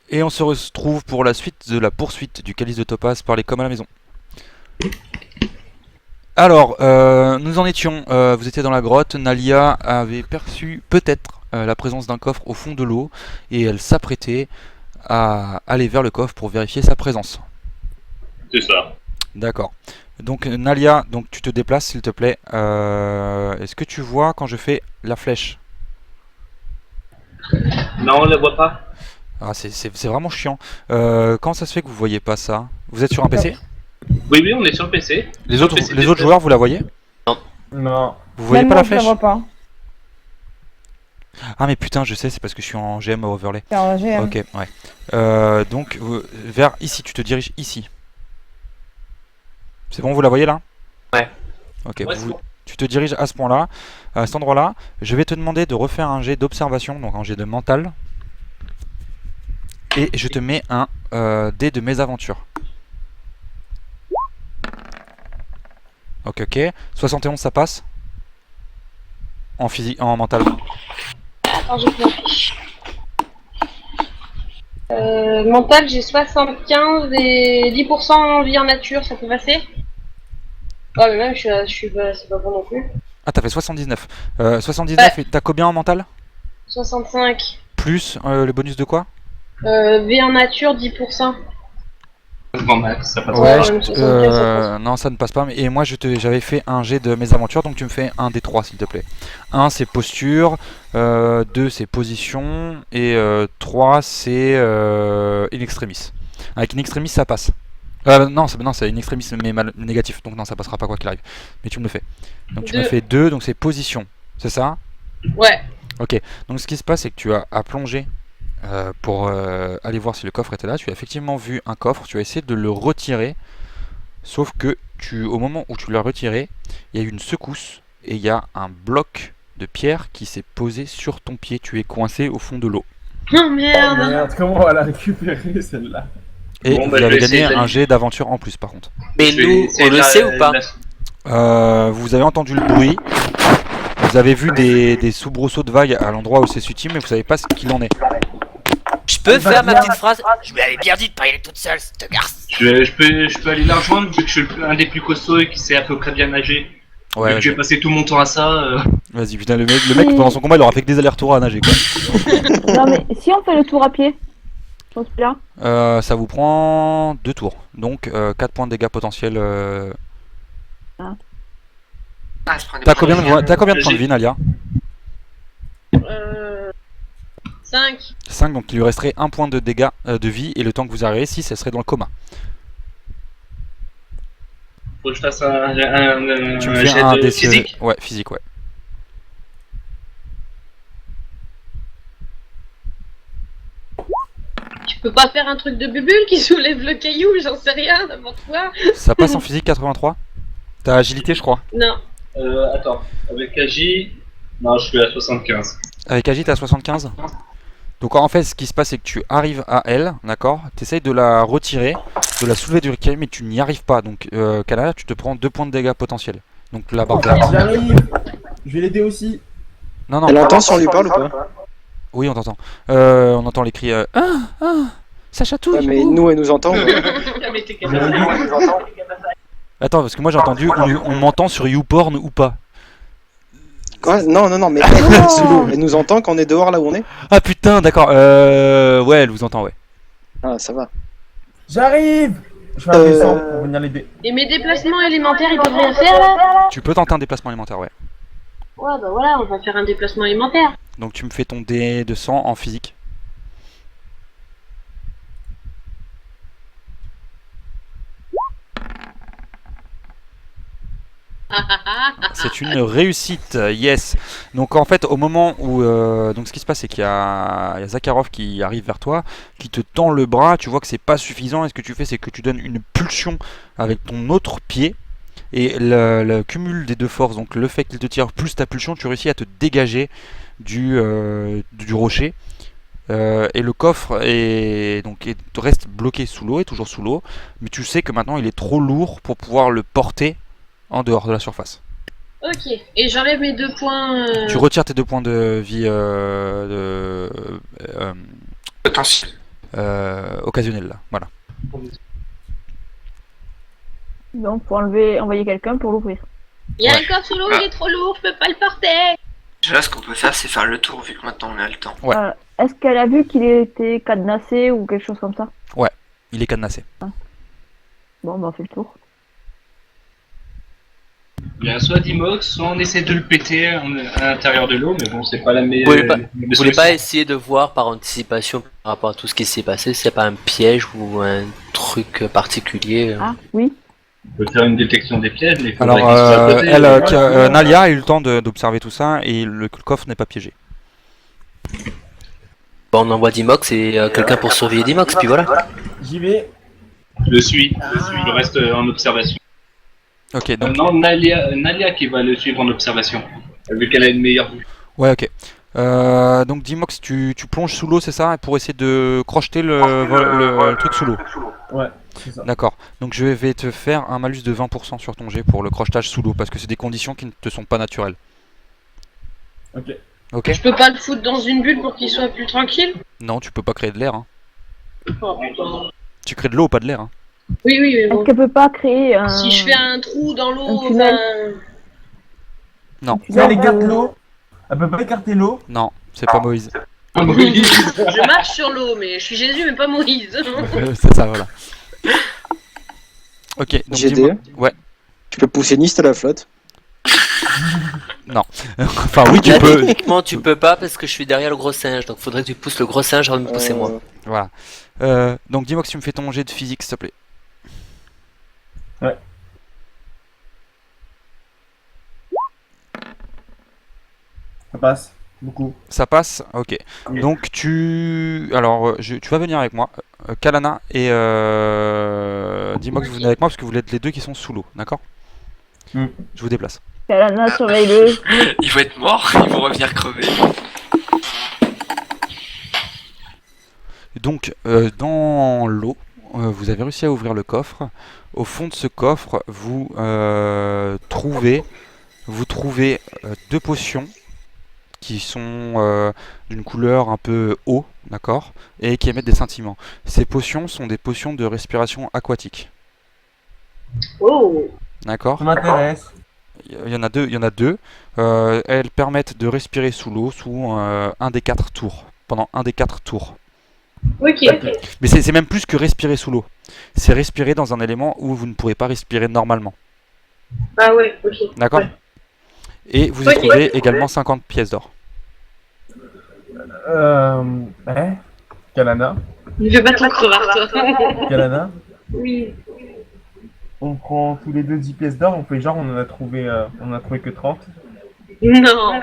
Et on se retrouve pour la suite de la poursuite du calice de Topaz par les coms à la maison. Alors, nous en étions, vous étiez dans la grotte, Nalia avait perçu peut-être la présence d'un coffre au fond de l'eau, et elle s'apprêtait à aller vers le coffre pour vérifier sa présence. C'est ça. D'accord. Donc Nalia, donc tu te déplaces s'il te plaît. Est-ce que tu vois quand je fais la flèche? Non, on la voit pas. Ah, c'est vraiment chiant. Comment ça se fait que vous voyez pas ça? Vous êtes sur un PC? Oui, oui, on est sur le PC. Les Sur le autres, PC les autres joueurs, vous la voyez? Non. Vous voyez Même pas moi, la je la flèche? vois pas. Ah mais putain, je sais, c'est parce que je suis en GM overlay. C'est un GM. Ok, ouais. Donc vers ici, tu te diriges ici. C'est bon, vous la voyez là? Ouais. Ok, Ouais, c'est bon. tu te diriges à ce point-là, à cet endroit-là. Je vais te demander de refaire un jet d'observation, donc un jet de mental. Et je te mets un dé de mésaventure. Ok, ok. 71, ça passe? En physique, en mental. Attends, j'ai plus ma fiche. Mental, j'ai 75 et 10% en vie en nature, ça peut passer? Ouais, mais même, je suis pas, c'est pas bon non plus. Ah, t'as fait 79. 79, et t'as combien en mental? 65. Plus le bonus de quoi? Vie en nature, 10%. Bon, max, ça passe Ouais, pas. même 75, ça passe. non, ça ne passe pas. Et moi, j'avais fait un jet de mésaventure, donc tu me fais un des trois, s'il te plaît. 1, c'est posture. 2, c'est position. Et 3, c'est in extremis. Avec in extremis, ça passe. Non, c'est in extremis, mais négatif. Donc non, ça passera pas quoi qu'il arrive. Mais tu me le fais. Donc tu me Deux. fais 2, donc c'est position. C'est ça? Ouais. Ok. Donc ce qui se passe, c'est que tu as à plonger pour aller voir si le coffre était là. Tu as effectivement vu un coffre, tu as essayé de le retirer, sauf que au moment où tu l'as retiré, il y a eu une secousse et il y a un bloc de pierre qui s'est posé sur ton pied. Tu es coincé au fond de l'eau. Oh Oh merde. merde, comment on va la récupérer celle-là? Et Bon, vous bah, je avez vais essayer gagné de la- un jet d'aventure en plus par contre. Mais Je vais nous, essayer on de le la- sait ou pas? Vous avez entendu le bruit, vous avez vu des soubresauts de vagues à l'endroit où c'est situé, mais vous savez pas ce qu'il en est. Je peux faire ma petite phrase? Je lui avais bien dit de pas y aller toute seule, cette garce. Je peux aller la rejoindre vu que je suis un des plus costauds et qui sait à peu près bien nager. Ouais, Vu que j'ai vas-y, passé tout mon temps à ça. vas-y, putain, le mec pendant son combat il aura fait que des allers-retours à nager quoi. Non, mais si on fait le tour à pied, on se là. Ça vous prend 2 tours, donc 4 points de dégâts potentiels. Ah, je prends des T'as combien de points de J'ai- vie, Nalia? 5. 5, donc il lui resterait 1 point de dégâts de vie, et le temps que vous arrivez, 6, elle serait dans le coma. Faut que je fasse Tu me un fais jet un de des physique. Ouais, physique, ouais. Tu peux pas faire un truc de bubule qui soulève le caillou, j'en sais rien, n'importe quoi. Ça passe en physique 83? T'as agilité, je crois. Non. Attends, avec Agi. Non, je suis à 75. Avec Agi, t'es à 75? Donc en fait, ce qui se passe, c'est que tu arrives à elle, d'accord? T'essayes de la retirer, de la soulever du caillou, mais tu n'y arrives pas. Donc, Canada, tu te prends 2 points de dégâts potentiels. Donc la barre verte. J'arrive. Je vais l'aider aussi. Non, non. Elle entend si on lui parle ou pas? Oui, on t'entend. On entend les cris. Ça chatouille. Ouais, mais ouh. nous, elle nous entend. Ah, mais t'es Attends, parce que moi j'ai entendu, on m'entend sur YouPorn ou pas. Quoi? Non, non, non, mais elle, sous l'eau, elle nous entend quand on est dehors là où on est? Ah putain, d'accord. Ouais, elle vous entend, ouais. Ah, ça va. J'arrive. Je vais descendre pour venir l'aider. Et mes déplacements élémentaires, ils peuvent rien faire là? Tu peux tenter un déplacement alimentaire, ouais. Ouais, bah voilà, on va faire un déplacement élémentaire. Donc tu me fais ton dé de sang en physique. C'est une réussite, yes. Donc en fait, au moment où, donc ce qui se passe, c'est qu'il y a Zakharov qui arrive vers toi, qui te tend le bras. Tu vois que c'est pas suffisant. Et ce que tu fais, c'est que tu donnes une pulsion avec ton autre pied. Et le cumul des deux forces, donc le fait qu'il te tire plus ta pulsion, tu réussis à te dégager du rocher. Et le coffre reste bloqué sous l'eau, est toujours sous l'eau. Mais tu sais que maintenant il est trop lourd pour pouvoir le porter en dehors de la surface. Ok, et j'enlève mes 2 points. Tu retires tes 2 points de vie occasionnel là. Voilà. Donc, faut envoyer quelqu'un pour l'ouvrir. Il y a Ouais. un coffre sous l'eau, il est trop lourd, je peux pas le porter. Déjà, ce qu'on peut faire, c'est faire le tour, vu que maintenant on a le temps. Ouais. Est-ce qu'elle a vu qu'il était cadenassé ou quelque chose comme ça? Il est cadenassé. Bon, bah, on fait le tour. Il y a soit Dimox, soit on essaie de le péter à l'intérieur de l'eau, mais bon, c'est pas la Vous meilleure. voulez pas essayer de voir par anticipation par rapport à tout ce qui s'est passé, si c'est pas un piège ou un truc particulier Ah, oui. On peut faire une détection des pièges, mais il Alors, faudrait qu'il soit à côté. Nalia a eu le temps d'observer tout ça et le coffre n'est pas piégé. Bon, on envoie Dimox et quelqu'un pour surveiller Dimox, puis voilà. J'y vais. Je suis, je reste en observation. Ok, donc Non, Nalia qui va le suivre en observation, vu qu'elle a une meilleure vue. ouais, ok. Donc Dimox, tu plonges sous l'eau, c'est ça, pour essayer de crocheter le truc sous l'eau. Ouais, c'est ça. D'accord. Donc je vais te faire un malus de 20% sur ton jet pour le crochetage sous l'eau, parce que c'est des conditions qui ne te sont pas naturelles. Ok. Ok? Je peux pas le foutre dans une bulle pour qu'il soit plus tranquille? Non, tu peux pas créer de l'air. Hein. Oh, putain. Tu crées de l'eau, pas de l'air. Hein. Oui, oui, mais Est-ce bon. qu'elle peut pas créer un... Si je fais un trou dans l'eau, un tunnel. Non, Si elle écarte l'eau, elle peut pas écarter l'eau. non, c'est pas Moïse. Je marche sur l'eau, mais je suis Jésus, mais pas Moïse. C'est ça, voilà. Ok, donc GD. dis-moi. Ouais. Tu peux pousser Nist à la flotte. Enfin, oui, tu Là, peux. techniquement, tu peux pas parce que je suis derrière le gros singe, donc faudrait que tu pousses le gros singe avant de me pousser moi. Voilà. Donc dis-moi que tu me fais ton jet de physique, s'il te plaît. Ça passe. Beaucoup. Ça passe? Ok. Oui. Donc alors, tu vas venir avec moi. Kalana et Dimox, vous venez avec moi parce que vous êtes les deux qui sont sous l'eau, d'accord? Mm. Je vous déplace. Kalana, surveille-le. Ils vont être morts, ils vont revenir crever. Donc, dans l'eau, vous avez réussi à ouvrir le coffre. Au fond de ce coffre, vous trouvez deux potions qui sont d'une couleur un peu eau, d'accord, et qui émettent des scintillements. Ces potions sont des potions de respiration aquatique, Oh. d'accord. Ça m'intéresse. Il y en a deux. Elles permettent de respirer sous l'eau sous un des 4 tours, pendant un des 4 tours. Ok. Mais c'est même plus que respirer sous l'eau. C'est respirer dans un élément où vous ne pourrez pas respirer normalement. Ah ouais, ok. D'accord. Ouais. Et vous y Ok. trouvez également 50 pièces d'or. Kalana. Ne fais pas ton crevard, toi. Kalana. Oui. On prend tous les deux 10 pièces d'or, on fait genre on en a trouvé que 30. Non.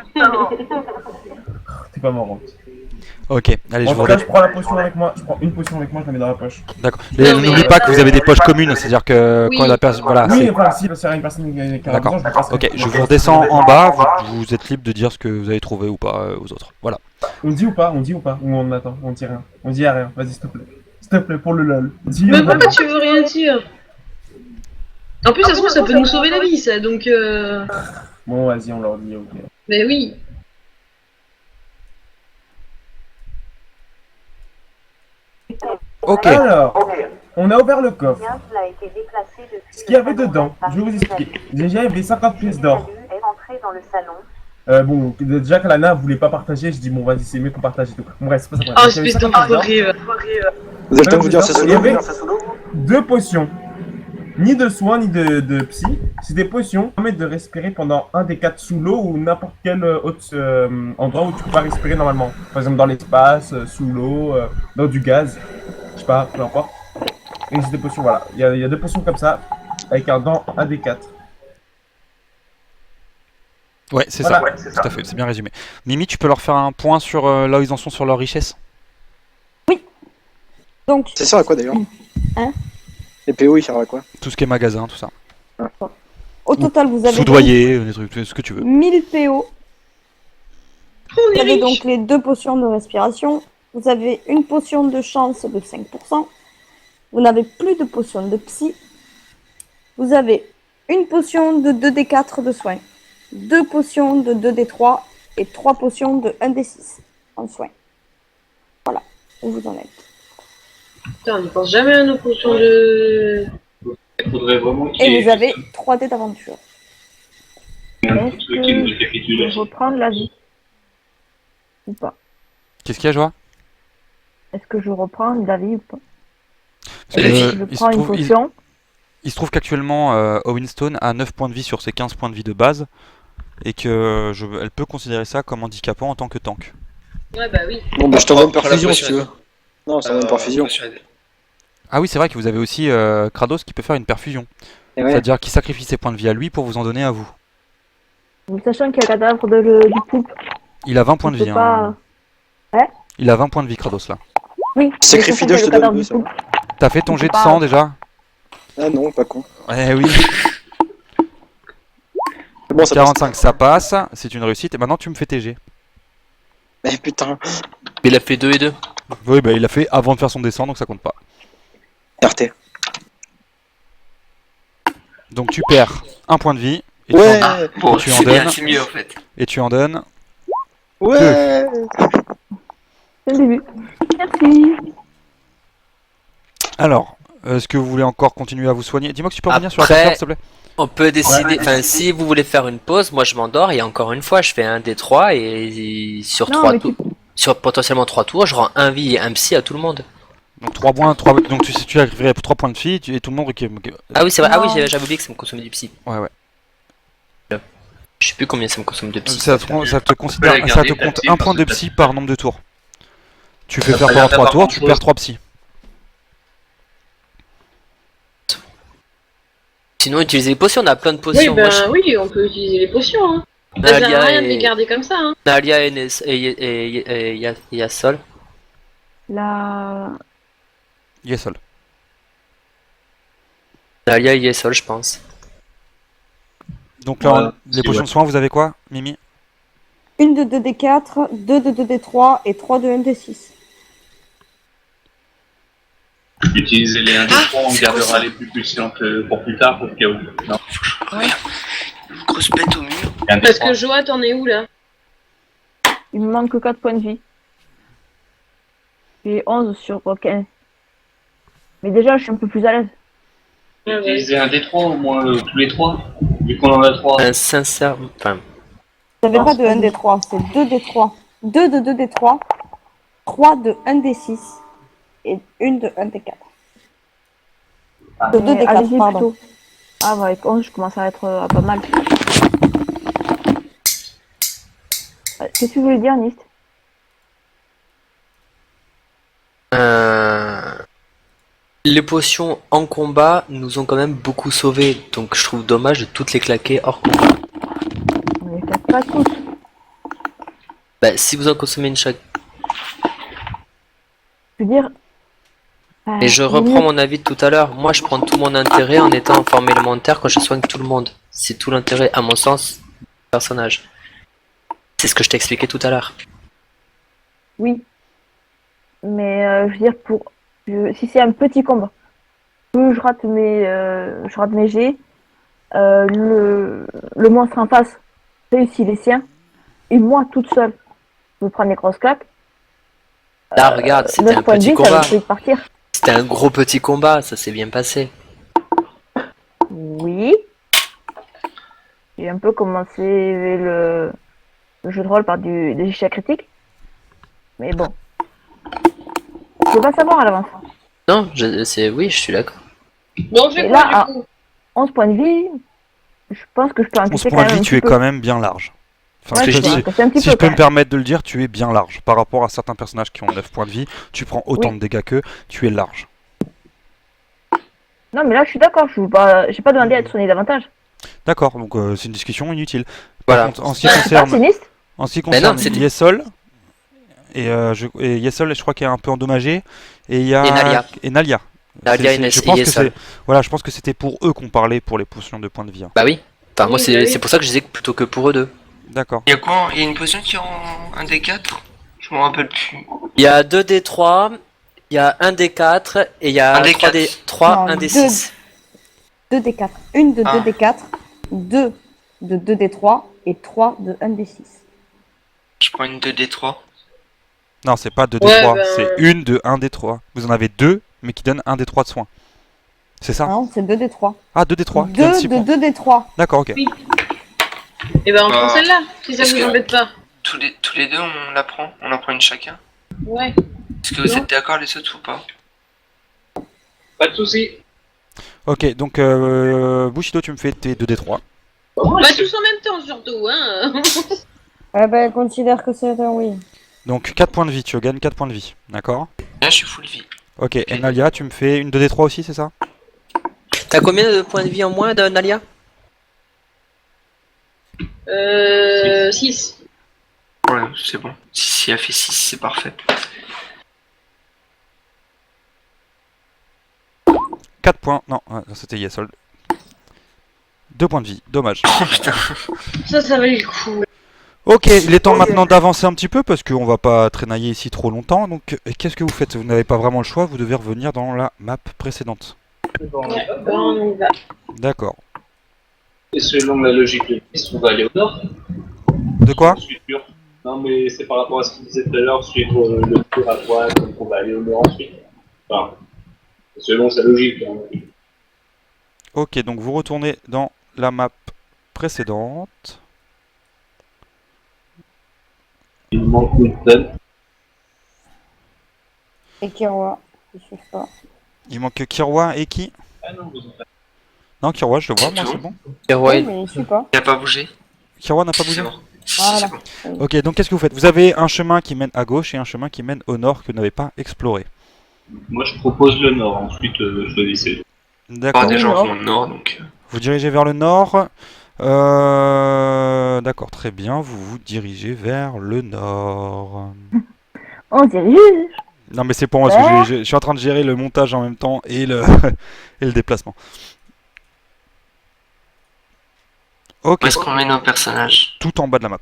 T'es pas marrant. Ok, allez, je En vous tout cas, redonne. je prends la potion avec moi, je prends une potion avec moi, je la mets dans la poche. D'accord. Non, mais- N'oublie pas que vous avez des poches communes, c'est-à-dire que Oui. quand la personne. Voilà, Oui, c'est. enfin, si c'est une personne qui a D'accord. besoin, je la passerai. Ok, je vous redescends en bas, vous êtes libre de dire ce que vous avez trouvé ou pas aux autres. Voilà. On dit ou pas ou on attend, on dit rien. On dit rien, vas-y s'il te plaît. S'il te plaît, pour le lol. Dis Mais pourquoi tu veux rien dire? En plus, ça se trouve, ça peut nous sauver la vie, ça, donc Bon, vas-y, on leur dit, ok. Mais oui. Ok. Alors, on a ouvert le coffre. Ce qu'il y avait dedans, je vais vous expliquer. Déjà, il y avait 50 pièces d'or. Bon, déjà Kalana voulait pas partager, je dis bon vas-y c'est mieux qu'on partage et tout. Bon bref, c'est pas ça. Oh, Il y avait espèce 50 pièces d'or. d'enfoiré. Vous avez le temps de vous dire c'est sous Il y l'eau avait 2 potions. Ni de soins, ni de psy. C'est des potions qui permettent de respirer pendant un des 4 sous l'eau ou n'importe quel autre endroit où tu peux pas respirer normalement. Par exemple dans l'espace, sous l'eau, dans du gaz. Je sais pas, peu importe. Et c'est des potions, voilà. Il y a 2 potions comme ça, avec un dans un des 4. Ouais, c'est Voilà. ça. Ouais, tout à fait, c'est bien résumé. Mimi, tu peux leur faire un point sur là où ils en sont sur leur richesse? Donc, Ça sert à quoi d'ailleurs Hein Les PO ils servent à quoi Tout ce qui est magasin, tout ça. au total, vous avez Soudoyer, des trucs, ce que tu veux. 1000 PO. On Vous est avez riche. donc les 2 potions de respiration. Vous avez une potion de chance de 5%. Vous n'avez plus de potion de psy. Vous avez une potion de 2d4 de soins. 2 potions de 2d3 et 3 potions de 1d6 en soins. Voilà, où vous en êtes. Putain, on n'y pense jamais à nos potions de... Il faudrait vraiment qu'il y Et ait vous avez 3 dés d'aventure. un petit truc qui nous Je récapitule. vais reprendre la vie. Ou pas. Qu'est-ce qu'il y a, Joie? Est-ce que je reprends la vie ou pas? Parce que, Je il se prends une trouve- il- potion. Il se trouve qu'actuellement, Owen Stone a 9 points de vie sur ses 15 points de vie de base, et que elle peut considérer ça comme handicapant en tant que tank. Ouais, bah oui. Bon, bah je t'envoie une Prends la perfusion si potion. tu veux. Non, je t'envoie une perfusion. Ah oui, c'est vrai que vous avez aussi Kratos qui peut faire une perfusion. Et ouais. C'est-à-dire qu'il sacrifie ses points de vie à lui pour vous en donner à vous. Sachant qu'il y a le cadavre du poulpe. Il a 20 points de On peut vie. pas- Hein. Il a 20 points de vie, Kratos, là. Oui. Sacrifie mais deux, sachant je te qu'il y a le donne cadavre deux, du ça. poulpe. T'as fait ton On jet peut de pas- sang déjà? Ah non, pas con. Eh oui. C'est bon, ça passe. 45, ça passe. C'est une réussite. Et maintenant, tu me fais tes jets. Mais putain, Il a fait 2 et 2. Oui, bah il a fait avant de faire son descend, donc ça compte pas. RT. Donc tu perds un point de vie. Et Ouais, Bon, Tu en c'est bien, donnes. c'est mieux en fait. tu en donnes. ouais. C'est le début. Merci. Alors, est-ce que vous voulez encore continuer à vous soigner? Dis-moi que tu peux revenir sur la Après- sauvegarde, s'il te plaît. On peut décider, enfin si vous voulez faire une pause, moi je m'endors et encore une fois je fais un des 3 et sur Non, 3 mais tours, sur potentiellement 3 tours, je rends un vie et un psy à tout le monde. Donc 3 points, donc tu as 3 points de vie et tout le monde... Ah oui c'est vrai, ah oui Non. j'avais oublié que ça me consommait du psy. Ouais, ouais. Je sais plus combien ça me consomme de psy. Ça te considère, la ça garder, te ta compte psy, un parce point que de ta psy psy- par nombre de tours. Tu fais Ça faire peut pendant pas 3 faire tours, tu grand-chose. perds 3 psy. Sinon utiliser les potions, on a plein de Oui, potions. Moi, bah oui, on peut utiliser les potions. Hein. Ça sert à Nalia rien de les et, garder comme ça. Hein. Nalia et Yasol. La... Yesol. Nalia et Yasol je pense. Donc là, Ouais, les si, potions ouais. de soins, vous avez quoi, Mimi? Une de 2d4, 2 de 2d3 et 3 de 1d6. Utiliser les 1 des 3, on c'est gardera quoi ça les plus puissantes pour plus tard, au cas où. Non, Grosse bête au mur. et 1 des Parce 3. que Joa, t'en es où là? Il me manque 4 points de vie. J'ai 11 sur 15. Mais déjà, je suis un peu plus à l'aise. Utiliser 1 des 3 au moins tous les 3, vu qu'on en a 3. Un sincère, enfin Vous n'avez Non, pas de 1d3, c'est 2d3. 2 de 2d3, 3 de 1d6 et 1 de 1d4. De Mais 2d4, allez-y pardon. plutôt. Ah bah avec 11, je commence à être pas mal. Qu'est-ce que tu voulais dire, Nist? les potions en combat nous ont quand même beaucoup sauvés, donc je trouve dommage de toutes les claquer hors combat. On les fait pas tous. Bah, si vous en consommez une chaque. Je veux dire... Et je reprends mon avis de tout à l'heure. Moi, je prends tout mon intérêt en étant en forme élémentaire quand je soigne tout le monde. C'est tout l'intérêt, à mon sens, du personnage. C'est ce que je t'ai expliqué tout à l'heure. Oui. Mais je veux dire, si c'est un petit combat, plus je rate mes jets, le monstre en face réussit les siens, et moi, toute seule, je me prends des grosses claques. Là, regarde, c'était 9 un points de petit vie, ça combat. va peut partir. C'était un gros petit combat, ça s'est bien passé. Oui. J'ai un peu commencé le jeu de rôle par des échecs critiques. Mais bon. Je peux pas savoir à l'avance. Non, oui, je suis d'accord. Bon, on fait Et quoi là, du coup? 11 points de vie, je pense que je peux 11 encaisser quand points de même vie, un tu petit es peu. quand même bien large. Enfin, Ouais, que je je peux dis. encaisser un petit si peu je peux quand me permettre de le dire, tu es bien large. Par rapport à certains personnages qui ont 9 points de vie, tu prends autant Oui. de dégâts qu'eux, tu es large. même. Non, mais là, je suis d'accord. J'ai pas demandé à être soigné davantage. D'accord, donc c'est une discussion inutile. Voilà. Par contre, en ce qui Ah, concerne, Siniste. Mais non, c'est- Yesol, et Yesol, je crois qu'elle est un peu endommagée, et il y a Et Nalia. Nalia. Nalia C'est- et je pense que Yesol. voilà, je pense que c'était pour eux qu'on parlait pour les potions de points de vie. Hein. Bah oui. Enfin, moi, Oui, c'est oui. c'est pour ça que je disais que plutôt que pour eux deux. D'accord. Il y a quoi? Il y a une potion qui rend un des 4? Je me rappelle plus. Il y a 2d3, il y a 1d4, et il y a Un des 3d3, Non, 1d6. 2d4. Une de Ah. 2d4, 2 de 2d3 et 3 de 1d6. Je prends une 2d3. Non, c'est pas 2 Ouais, d 3, ben- c'est une de 1 d 3. Vous en avez deux mais qui donne 1 des 3 de soins. C'est ça? Non, c'est 2 des 3. Ah, 2 des 3 qui donne 2 6 de points. 2 des 3. D'accord, ok. Oui. Et ben on prend Bah, celle-là, si ça est-ce vous que- embête pas. Tous les deux, on la prend. On en prend une chacun. Ouais. Est-ce que vous Non. êtes d'accord les autres ou pas? Pas de soucis. Ok, donc Bushido, tu me fais tes 2 des 3. On va tous en même temps surtout, hein. Eh ben, considère que c'est un oui. Donc 4 points de vie, tu gagnes 4 points de vie. D'accord? Là, je suis full vie. Ok, et Nalia, tu me fais une 2 des 3 aussi, c'est ça? T'as combien de points de vie en moins, Nalia? 6. Ouais, c'est bon. Si elle fait 6, c'est parfait. 4 points. Non, c'était Yesol. 2 points de vie, dommage. Oh putain. Ça valait le coup. Ok, il est temps maintenant d'avancer un petit peu parce qu'on va pas traînailler ici trop longtemps. Donc, qu'est-ce que vous faites? Vous n'avez pas vraiment le choix, vous devez revenir dans la map précédente. Ouais, ben on y va. D'accord. Et selon la logique de piste, on va aller au nord. De quoi? Je suis sûr. Non, mais c'est par rapport à ce qu'il disait tout à l'heure, suivre le tour à droite, donc on va aller au nord ensuite. Enfin, selon sa logique. Hein. Ok, donc vous retournez dans la map précédente. Il nous manque Winston. Et Kirwa. Je sais pas. Il manque Kirwa et qui? Ah non, vous en faites. Non, Kirwa, je le vois, moi c'est bon. Ouais, Oui, mais je sais pas. Il a pas bougé. Kirwa n'a pas bougé? C'est bon. Si, Voilà. c'est bon. Ok, donc qu'est-ce que vous faites? Vous avez un chemin qui mène à gauche et un chemin qui mène au nord que vous n'avez pas exploré. Moi, je propose le nord, ensuite choisissez. D'accord. Des gens vont au nord, donc. Vous dirigez vers le nord. D'accord, très bien. Vous vous dirigez vers le nord. On dirige. Non, mais c'est pour moi parce que je suis en train de gérer le montage en même temps et le, et le déplacement. Ok, Où est-ce qu'on met nos personnages? tout en bas de la map.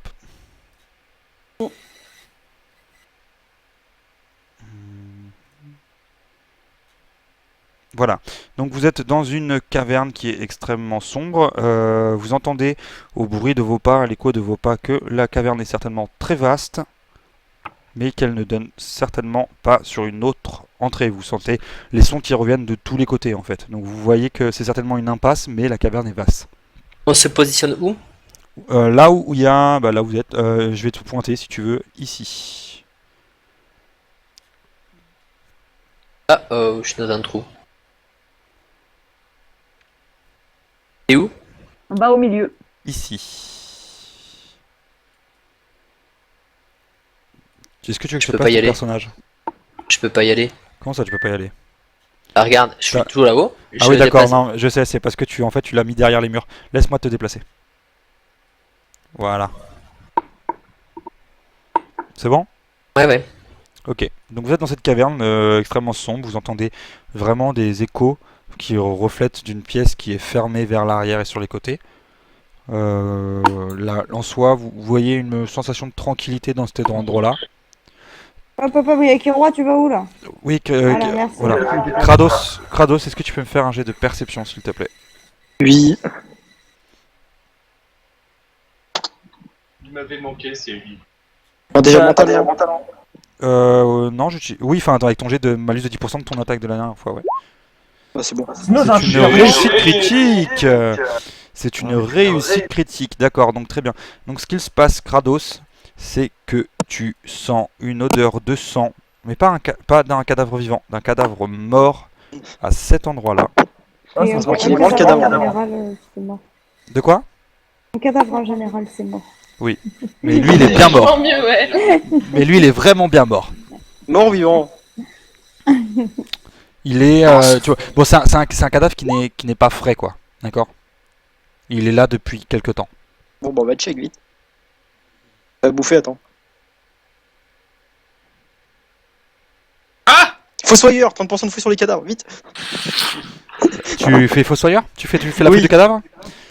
Voilà, donc vous êtes dans une caverne qui est extrêmement sombre. Vous entendez au bruit de vos pas, à l'écho de vos pas, que la caverne est certainement très vaste, mais qu'elle ne donne certainement pas sur une autre entrée. Vous sentez les sons qui reviennent de tous les côtés en fait. Donc vous voyez que c'est certainement une impasse, mais la caverne est vaste. On se positionne où? Là où il y a, bah, là où vous êtes, je vais te pointer si tu veux, ici. Ah, je suis dans un trou. Et où? On va au milieu. Ici. Est-ce que tu veux que Je je te peux passe pas y ton aller. personnage? Je peux pas y aller. Comment ça tu peux pas y aller? Ah, regarde, je suis Ah. toujours là-haut. Ah Je oui me d'accord, déplace. non, je sais, c'est parce que tu en fait tu l'as mis derrière les murs. Laisse-moi te déplacer. Voilà. C'est bon? Ouais, ouais. Ok. Donc vous êtes dans cette caverne extrêmement sombre, vous entendez vraiment des échos qui reflètent d'une pièce qui est fermée vers l'arrière et sur les côtés. Là, en soi, vous voyez une sensation de tranquillité dans cet endroit-là. Hop, hop, hop, il y a Kirwa, tu vas où là? Oui, Voilà, merci. voilà. Kratos, est-ce que tu peux me faire un jet de perception, s'il te plaît? Oui. Il m'avait manqué, c'est lui. Bon, déjà, mon talent. Non, oui, enfin, attends, avec ton jet de malus de 10% de ton attaque de la dernière fois, ouais. Ah, c'est bon. Sinon, j'ai un C'est une super réussite critique. C'est une réussite critique, d'accord, donc très bien. Donc ce qu'il se passe, Kratos, c'est que tu sens une odeur de sang, mais pas d'un cadavre vivant, d'un cadavre mort à cet endroit-là. Ah, Et ça un se voit qu'il qu'il est mort, le cadavre. en général, c'est mort. De quoi? Un cadavre en général, c'est mort. Mais lui, il est bien mort. Tant mieux, ouais. Mais lui, il est vraiment bien mort. Mort vivant. Il est, tu vois, bon, c'est un cadavre qui n'est pas frais, quoi. D'accord? Il est là depuis quelque temps. Bon, bah, on va check vite. Bouffer, attends. Ah! Fossoyeur, 30% de fouille sur les cadavres, vite. Tu fais fossoyeur? Tu fais la Oui. fouille du cadavre?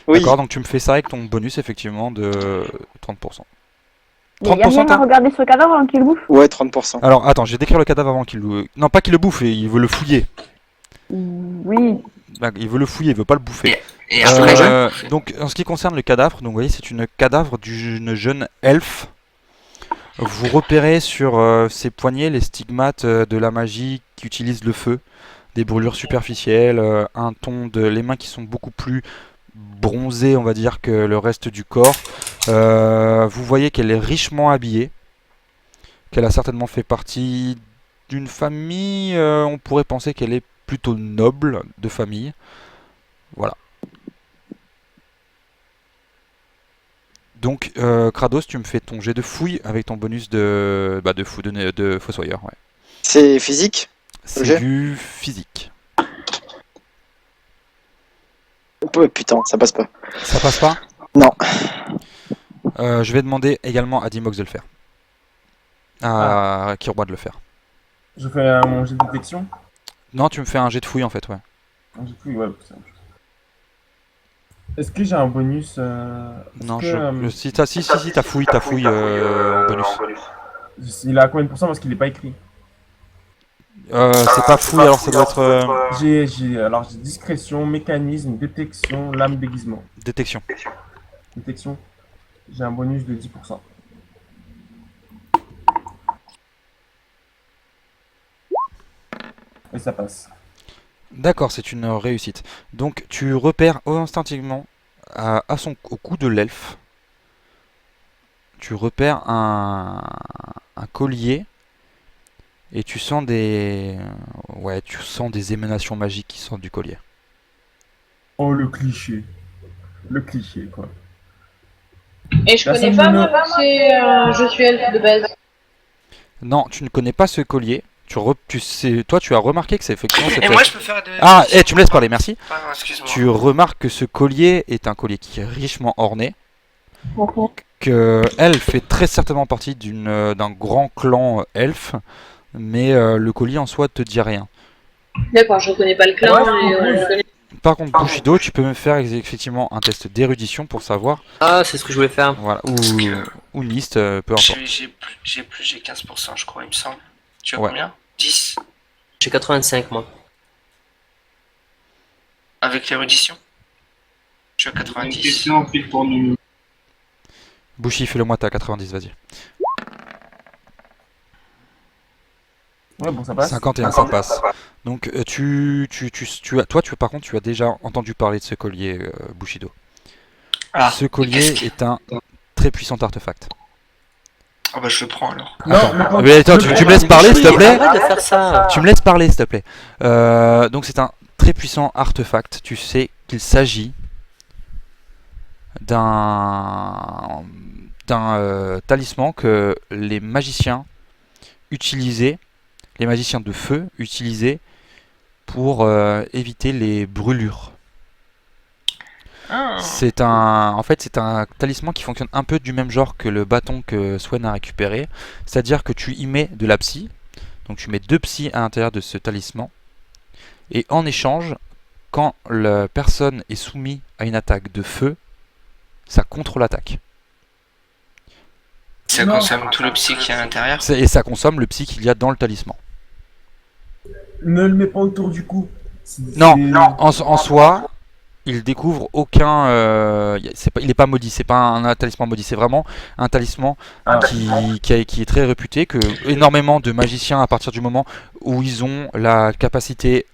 Oui. D'accord, donc tu me fais ça avec ton bonus, effectivement, de 30%. Il y a 30% rien à t'as? regarder sur le cadavre avant qu'il le bouffe. Ouais, 30%. Alors, attends, je vais décrire le cadavre avant qu'il le... Non, pas qu'il le bouffe, il veut le fouiller. Oui. Il veut le fouiller, il veut pas le bouffer. Et après, Donc, en ce qui concerne le cadavre, donc vous voyez, c'est une cadavre d'une jeune elfe Vous repérez sur ses poignets les stigmates de la magie qui utilise le feu, des brûlures superficielles, un ton de les mains qui sont beaucoup plus bronzées, on va dire, que le reste du corps. Vous voyez qu'elle est richement habillée, qu'elle a certainement fait partie d'une famille, on pourrait penser qu'elle est plutôt noble de famille. Voilà. Donc, Kratos, tu me fais ton jet de fouille avec ton bonus de fossoyeur. Ouais. C'est physique? C'est jet du physique. Oh, putain, ça passe pas. Ça passe pas? Non. Je vais demander également à Dimox de le faire. À Kirwa de le faire. Je fais mon jet de détection. Non, tu me fais un jet de fouille en fait, ouais. Un jet de fouille, ouais, c'est simple. Est-ce que j'ai un bonus Non, si t'as fouille en bonus. Il a combien de pourcents parce qu'il est pas écrit? C'est pas fouille, alors ça doit être J'ai discrétion, mécanisme, détection, lame déguisement. détection. Détection, j'ai un bonus de 10%. Et ça passe. D'accord, c'est une réussite. Donc tu repères instinctivement au cou de l'elfe. Tu repères un collier et tu sens des émanations magiques qui sortent du collier. Oh le cliché quoi. Et je connais pas moi, je suis elfe de base. Non, tu ne connais pas ce collier. Toi, tu as remarqué que c'est effectivement cette Et moi, je peux faire de... Ah, tu me laisses parler, merci. Pardon, excuse-moi. Tu remarques que ce collier est un collier qui est richement orné, que elle fait très certainement partie d'un grand clan elfe, mais le collier en soi te dit rien. D'accord, je connais pas le clan. Je connais... Par contre, Bushido, tu peux me faire effectivement un test d'érudition pour savoir. Ah, c'est ce que je voulais faire. Voilà, ou Nist, peu importe. J'ai 15%, je crois, il me semble. Tu as Ouais. combien? 10. J'ai 85 moi. Avec l'érudition? Je suis à Une 90. question ensuite pour nous. Bushi, fais-le moi, t'as 90, vas-y. Ouais, bon, ça passe. 51, ça passe. Donc, par contre, tu as déjà entendu parler de ce collier, Bushido. Ce collier est un très puissant artefact. Ah bah je le prends alors. Mais attends, tu me laisses parler, s'il te plaît? Arrête de faire ça. Tu me laisses parler, s'il te plaît. Donc, c'est un très puissant artefact. Tu sais qu'il s'agit d'un talisman que les magiciens utilisaient, les magiciens de feu utilisaient pour éviter les brûlures. C'est un talisman qui fonctionne un peu du même genre que le bâton que Swen a récupéré. C'est-à-dire que tu y mets de la psy. Donc tu mets 2 psy à l'intérieur de ce talisman. Et en échange, quand la personne est soumise à une attaque de feu, ça contre-l'attaque. Ça consomme tout le psy qui est à l'intérieur. Et ça consomme le psy qu'il y a dans le talisman. Ne le mets pas autour du cou. Non, en soi, il découvre aucun. Il n'est pas maudit, c'est pas un talisman maudit, c'est vraiment un talisman qui est très réputé, que énormément de magiciens, à partir du moment où ils ont la capacité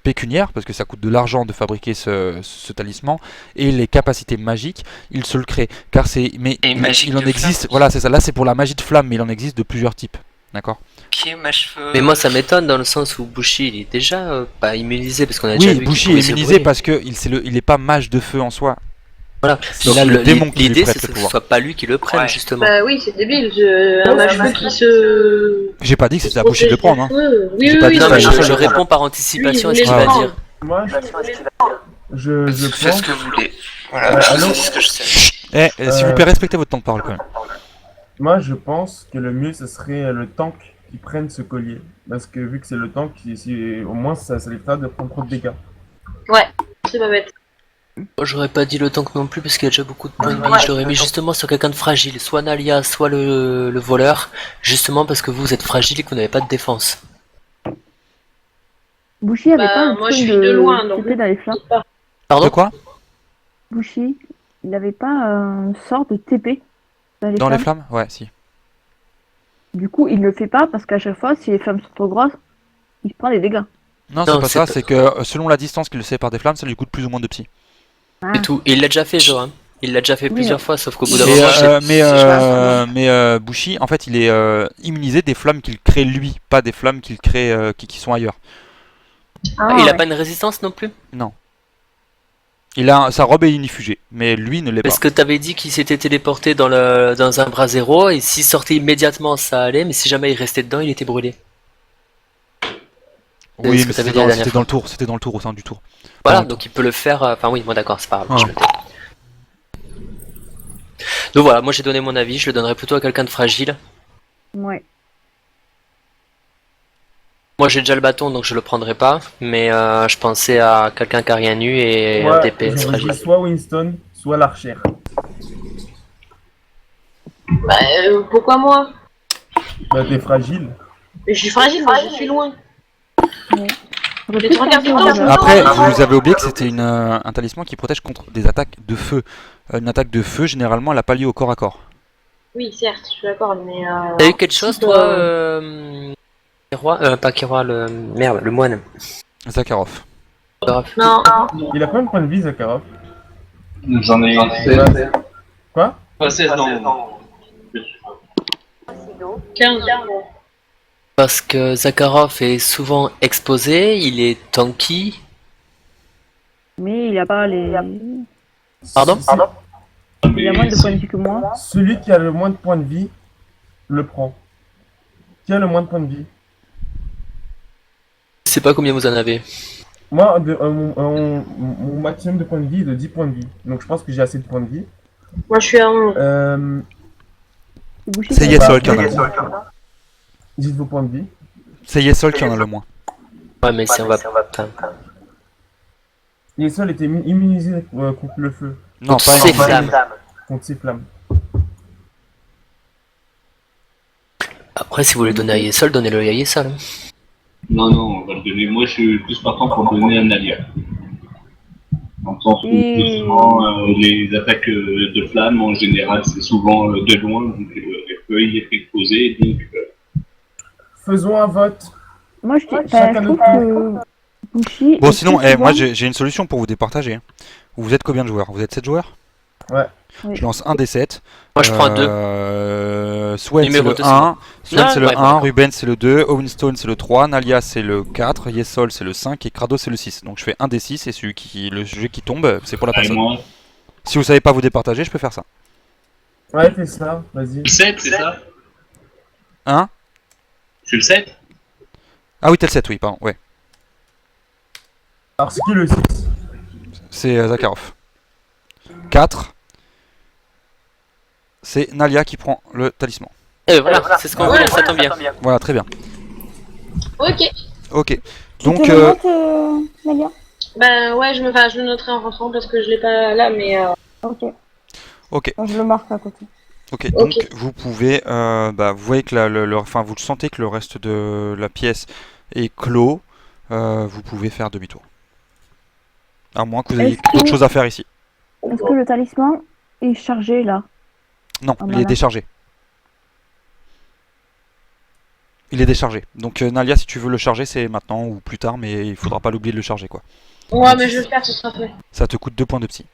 pécuniaire, parce que ça coûte de l'argent de fabriquer ce talisman, et les capacités magiques, ils se le créent. Car il en existe, voilà, c'est ça. Là, c'est pour la magie de flamme, mais il en existe de plusieurs types. D'accord. Pied, ma cheveux. Mais moi ça m'étonne dans le sens où Bushi il est déjà pas immunisé parce qu'on a déjà vu Oui, qu'il Bushi pouvait est se immunisé brûler. parce qu'il est pas mage de feu en soi. Voilà. Il a le démon qui lui L'idée prête c'est le que ce pouvoir. soit pas lui qui le prenne Ouais. justement. Bah oui, c'est débile. Un mage qui se. J'ai pas dit que c'était à Bushi de le prendre. Hein. Oui, J'ai pas dit Non mais ça, je je réponds par anticipation à Oui, ce qu'il je va voulais dire. Moi, je Faites ce pense. que vous voulez. Voilà, allô c'est ce que je sais. S'il vous plaît, respectez votre temps de parole quand même. Moi, je pense que le mieux, ce serait le tank qui prenne ce collier. Parce que vu que c'est le tank, au moins, ça l'évitera de prendre trop de dégâts. Ouais, c'est pas bête. Moi j'aurais pas dit le tank non plus parce qu'il y a déjà beaucoup de points de vie. Je l'aurais mis justement sur quelqu'un de fragile, soit Nalia, soit le voleur, justement parce que vous êtes fragile et que vous n'avez pas de défense. Bushi avait Bah, pas un moi, truc je suis de loin, donc- TP dans les flammes. Pardon? De quoi? Bushi, il avait pas un sort de TP dans les Dans les flammes. flammes? Ouais, si. Du coup, il le fait pas parce qu'à chaque fois, si les flammes sont trop grosses, il se prend des dégâts. Non, Non, c'est pas c'est ça, pas- c'est que selon la distance qu'il le sépare des flammes, ça lui coûte plus ou moins de psy. C'est tout. Et il l'a déjà fait, Jo. Hein. Il l'a déjà fait Oui, plusieurs mais- fois, sauf qu'au bout d'un Mais, moment, Bushi, en fait, il est immunisé des flammes qu'il crée lui, pas des flammes qu'il crée qui sont ailleurs. Ah, il a ouais. pas une résistance non plus. Sa robe est unifugée, mais lui ne l'est pas. Parce que t'avais dit qu'il s'était téléporté dans un bras zéro, et s'il sortait immédiatement, ça allait, mais si jamais il restait dedans, il était brûlé. Oui, ce mais que t'avais c'était dit la dans, dernière c'était fois. dans le tour, c'était dans le tour, au sein du tour. Voilà, Dans- donc il peut le faire. Enfin, oui, moi d'accord, c'est pas grave. Ah. Je le tais. Donc voilà, moi j'ai donné mon avis, je le donnerais plutôt à quelqu'un de fragile. Ouais. Moi j'ai déjà le bâton, donc je le prendrai pas, mais je pensais à quelqu'un qui a rien eu et un Moi, DPS j'aurais fragile. dit soit Winston, soit l'archer. Bah, pourquoi moi? Bah, t'es fragile. Mais je suis fragile, mais je suis loin. J'aurais Mais plus tu regardes pensé tout le à- temps, Après, Ouais. vous avez oublié que c'était un talisman qui protège contre des attaques de feu. Une attaque de feu, généralement, elle n'a pas lieu au corps à corps. Oui, certes, je suis d'accord, mais. T'as eu quelque chose si, toi, Kiroy pas Kiroy, le moine. Zakharov. Non, Il a combien de points de vie, Zakharov? J'en ai 16. Quoi? Pas 16, non. 15. Parce que Zakharov est souvent exposé, il est tanky. Mais il a pas les. Pardon Il a moins de points de vie que moi. Celui qui a le moins de points de vie le prend. Qui a le moins de points de vie? Je sais pas combien vous en avez. Moi, mon maximum de points de vie est de 10 points de vie. Donc je pense que j'ai assez de points de vie. Moi, je suis à 11. Boucher, C'est ça Yesol va. qui en a le moins. Dites vos points de vie. C'est Yesol qui en a le moins. Ouais, mais si on va. Enfin, Les sols étaient immunisés contre le feu, Non, contre pas ces énormément. flammes. contre ces flammes. Après, si vous voulez donner à Yesol, donnez-le à Yesol. Non, on va le donner. Moi, je suis plus partant pour donner un allié. Dans le sens où, justement, les attaques de flammes, en général, c'est souvent de loin, donc elle peut y être exposée. Donc, Faisons un vote. Moi, je, Chacun je trouve notre que Bushi. Bon, est sinon, plus moi souvent- j'ai une solution pour vous départager. hein. Vous êtes combien de joueurs? Vous êtes 7 joueurs? Ouais. Oui. Je lance un des 7. Moi, je prends 2. Swen c'est Numéro le deux, 1, Swen Non, c'est le ouais, 1, bon, Ruben c'est le 2, Owenstone c'est le 3, Nalia c'est le 4, Yesol c'est le 5 et Crado c'est le 6. Donc je fais un des 6 et le sujet qui tombe, c'est pour la et personne. moi, Si vous savez pas vous départager, je peux faire ça. Ouais, fais ça, vas-y. le 7, c'est ça? Hein? Je suis le 7? Ah oui, t'es le 7, oui, pardon, ouais. Alors, c'est qui le 6? C'est Zakharov. 4. C'est Nalia qui prend le talisman. Et voilà, c'est ce qu'on voulait, ça tombe bien. Voilà, très bien. Ok. Ok. Tu Donc, te le notes, Nadia? Ben ouais, je le noterai en rentrant parce que je l'ai pas là, mais. Ok. ok. Je le marque à côté. Ok, donc vous pouvez, vous voyez que enfin, vous le sentez que le reste de la pièce est clos. Vous pouvez faire demi-tour. À moins que vous ayez Est-ce que- d'autres choses à faire ici. Est-ce que le talisman est chargé là? Non, Ah, il est voilà. déchargé. Il est déchargé. Donc Nalia, si tu veux le charger, c'est maintenant ou plus tard, mais il faudra pas l'oublier de le charger, quoi. Ouais, mais je vais le faire, ce sera fait. Ça te coûte 2 points de psy.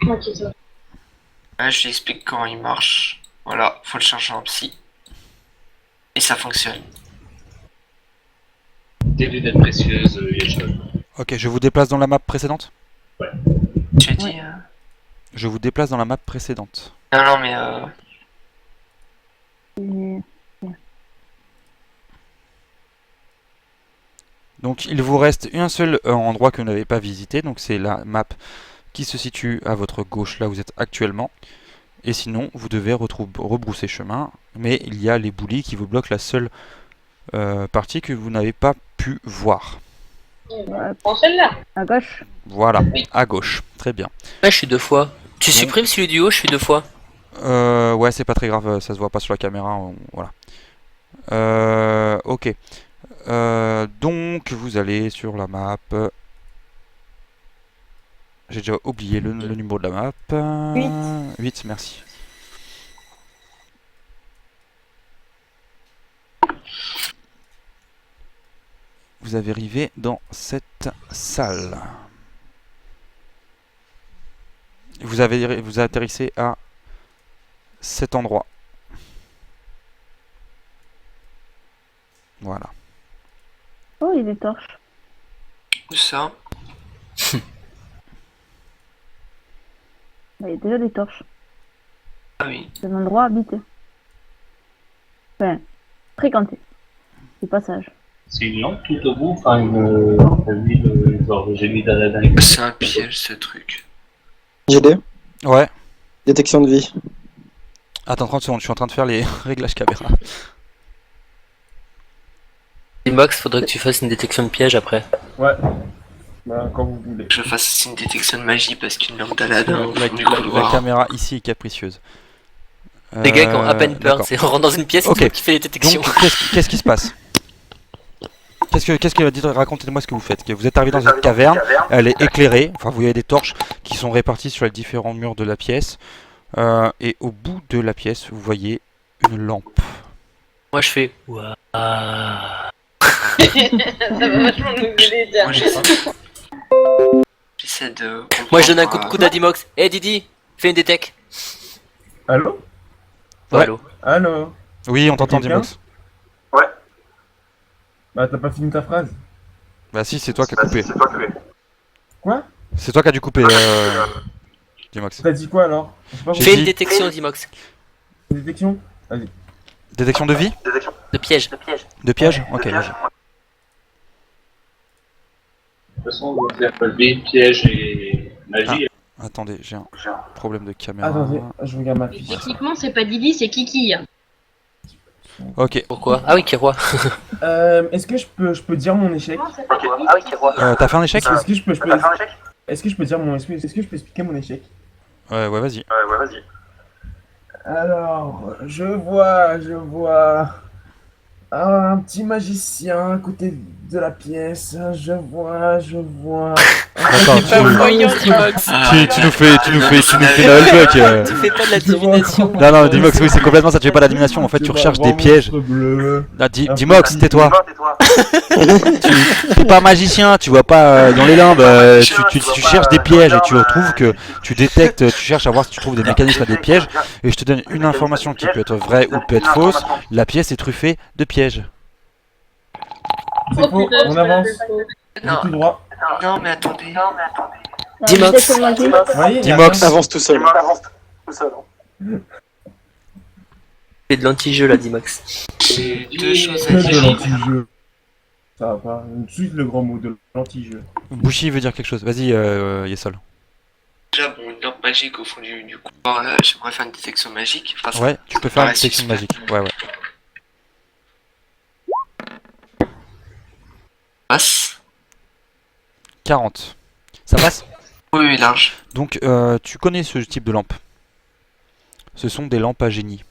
Ok, ça va. Ouais, je lui explique comment il marche. Voilà, faut le charger en psy. Et ça fonctionne. Des lunettes précieuses, Yeshon. Ok, je vous déplace dans la map précédente. Tu as dit. Je vous déplace dans la map précédente. Non, mais Donc il vous reste un seul endroit que vous n'avez pas visité, donc c'est la map qui se situe à votre gauche, là où vous êtes actuellement. Et sinon, vous devez rebrousser chemin, mais il y a les boulis qui vous bloquent la seule partie que vous n'avez pas pu voir. Prends celle-là. À gauche. Voilà, à gauche, très bien. Ouais, je suis 2 fois. Tu Donc- supprimes celui du haut, je suis 2 fois. Ouais, c'est pas très grave, ça se voit pas sur la caméra, voilà. Ok. Donc, vous allez sur la map. J'ai déjà oublié le numéro de la map. 8, merci. vous avez arrivé dans cette salle. Vous atterrissez à cet endroit. Voilà. Oh, il y a des torches. Où ça? Bah, il y a déjà des torches. Ah oui. C'est un endroit habité. Enfin, fréquenté. Des passages. C'est une lampe tout au bout, enfin une ville genre génie d'Aladin. C'est un piège ce truc. GD, Ouais. détection de vie. Attends 30 secondes, je suis en train de faire les réglages caméra. Dimox, faudrait que tu fasses une détection de piège après. Ouais. Voilà, quand vous voulez. Je fasse aussi une détection de magie parce qu'une lampe d'Aladin au La, fond du la couloir. caméra ici est capricieuse. Les gars qui ont à peine peur, d'accord. c'est on rentre dans une pièce Ok. et qui fait les détections. Donc, qu'est-ce qui se passe? Racontez-moi ce que vous faites. Vous êtes arrivé dans une caverne, elle est éclairée, enfin vous voyez des torches qui sont réparties sur les différents murs de la pièce, et au bout de la pièce, vous voyez une lampe. Moi je fais ouah. Ça va vachement nous aider, tiens. Moi j'essaie de. Moi je donne un coup de comprendre, coude à Dimox. Eh Didi, fais une détec. Allô? Oh, Ouais. allô. Allô? Oui, on t'entend, Quelqu'un Dimox. Bah, t'as pas fini ta phrase. Bah si, c'est toi qui as coupé. Quoi? C'est toi qui as dû couper, Dimox. T'as dit quoi alors? Je sais pas J'ai Fais dit- une détection Dimox. Détection? Vas-y. Détection de vie? De piège. De piège? Ok, vas-y. De toute façon, on va faire relever piège et magie. Attendez, j'ai un problème de caméra. Attendez, je regarde ma fiche. Techniquement, c'est pas Didi, c'est Kiki. Ok, Pourquoi? Ah oui, Kérois. Est-ce que je peux dire mon échec? C'est pas Didi. Ah oui, Kérois. t'as fait un échec? Est-ce que je peux dire est-ce que je peux expliquer mon échec? Ouais, vas-y. Alors, je vois un petit magicien à côté de la pièce. Je vois. D'accord, voyant Dimox. tu nous fais Nalbuck. Tu fais pas de la divination. Non, Dimox, oui, c'est complètement ça, tu fais pas l'admination, en fait, tu recherches des pièges. Bleu. Ah, Dimox, tais-toi. T'es pas magicien, tu vois pas dans les limbes, tu cherches des pièges et tu retrouves que tu détectes, tu cherches à voir si tu trouves des mécanismes à des pièges, et je te donne une information qui peut être vraie ou peut être fausse, la pièce est truffée de pièges. C'est faux, on avance. Non, Tout droit. non, mais attendez. Dimox. Vous voyez, il y a Dimox. rien. Avance tout seul. Fais de l'anti-jeu là, Dimox. J'ai deux choses à Que de dire. l'anti-jeu. Ça va pas. Juste le grand mot de l'anti-jeu. Bushi veut dire quelque chose, vas-y Yesol. Déjà, bon, une lampe magique au fond du couloir, là, j'aimerais faire une détection magique. Enfin, ça- Ouais, tu peux faire une paraît détection suspect. magique, ouais. Passe. 40. Ça passe? Oui, oui, large. Donc, tu connais ce type de lampe. Ce sont des lampes à génie.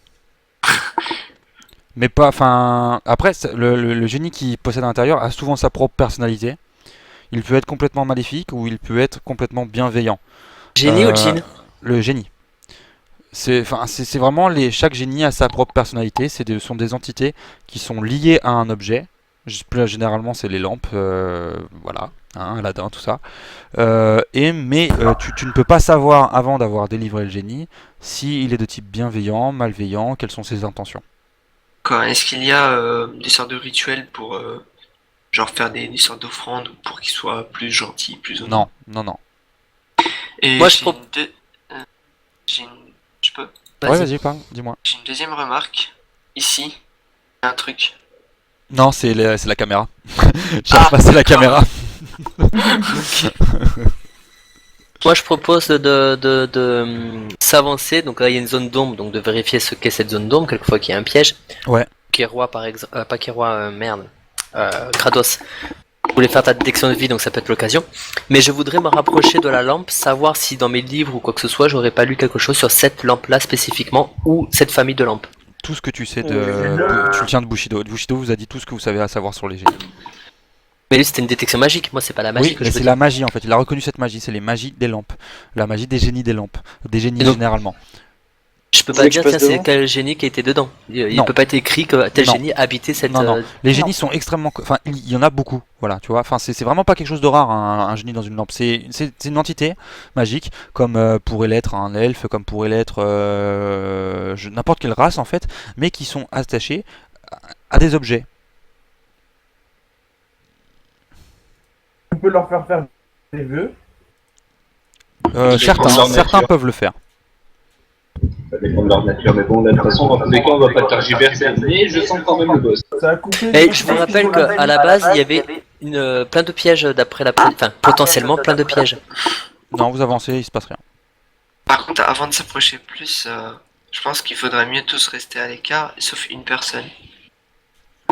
Mais pas, enfin, après, le génie qui possède à l'intérieur a souvent sa propre personnalité. Il peut être complètement maléfique ou il peut être complètement bienveillant. Génie ou djinn? Le génie. C'est vraiment chaque génie a sa propre personnalité. Ce sont des entités qui sont liées à un objet. Plus généralement, c'est les lampes, voilà, hein, Aladdin, tout ça. Mais tu ne peux pas savoir avant d'avoir délivré le génie s'il est de type bienveillant, malveillant, quelles sont ses intentions. Quoi, est-ce qu'il y a des sortes de rituels pour genre faire des sortes d'offrandes pour qu'il soit plus gentil, plus honnête? Non. Et Moi, je j'ai trouve- une deux- j'ai une... Je peux? Ouais, vas-y, parle, dis-moi. J'ai une deuxième remarque. Ici, il y a un truc. Non, c'est la caméra. J'arrive pas, c'est la caméra. Moi je propose de s'avancer, donc là il y a une zone d'ombre, donc de vérifier ce qu'est cette zone d'ombre, quelquefois qu'il y a un piège. Ouais. Kérois par exemple, pas Kérois, merde, Kratos. Je voulais faire ta détection de vie, donc ça peut être l'occasion. Mais je voudrais me rapprocher de la lampe, savoir si dans mes livres ou quoi que ce soit, j'aurais pas lu quelque chose sur cette lampe-là spécifiquement, ou cette famille de lampes. Tout ce que tu sais tu le tiens de Bushido. Bushido vous a dit tout ce que vous savez à savoir sur les génies. Mais lui c'était une détection magique, moi c'est pas la magie Oui, que mais je veux c'est dire. la magie en fait. Il a reconnu cette magie. C'est les magies des lampes. La magie des génies lampes. Des génies Et donc- généralement. Je peux Vous pas voulez que dire, je passe tiens, c'est devant quel génie qui a été dedans. Il Non. peut pas être écrit que tel Non. génie habitait cette. Non, non. Les Non. génies sont extrêmement. Enfin, il y en a beaucoup. Voilà, tu vois. Enfin, c'est vraiment pas quelque chose de rare, un génie dans une lampe. C'est une entité magique, comme pourrait l'être un elfe, comme pourrait l'être n'importe quelle race, en fait, mais qui sont attachés à des objets. Tu peux leur faire des vœux. dépend de Certains, leur certains nature. peuvent le faire. Ça dépend de leur nature, mais bon, là, de toute façon, dans tous les cas, on va pas tergiverser, mais je sens quand même le boss. Ça a coupé. Et je vous rappelle qu'à la base, il y avait plein de pièges d'après la. Enfin, potentiellement plein de pièges. Non, vous avancez, il se passe rien. Par contre, avant de s'approcher plus, je pense qu'il faudrait mieux tous rester à l'écart, sauf une personne.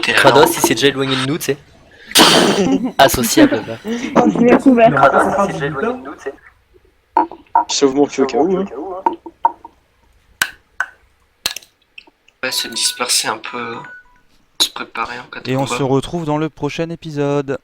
T'es là, Kratos, non. il s'est déjà éloigné de nous, tu sais. Associable. Là. Je l'ai couvert. Non, ça part du butin. Sauve mon cul au cas où. Hein. Ouais, se disperser un peu, se préparer en cas de Et on combat. se retrouve dans le prochain épisode.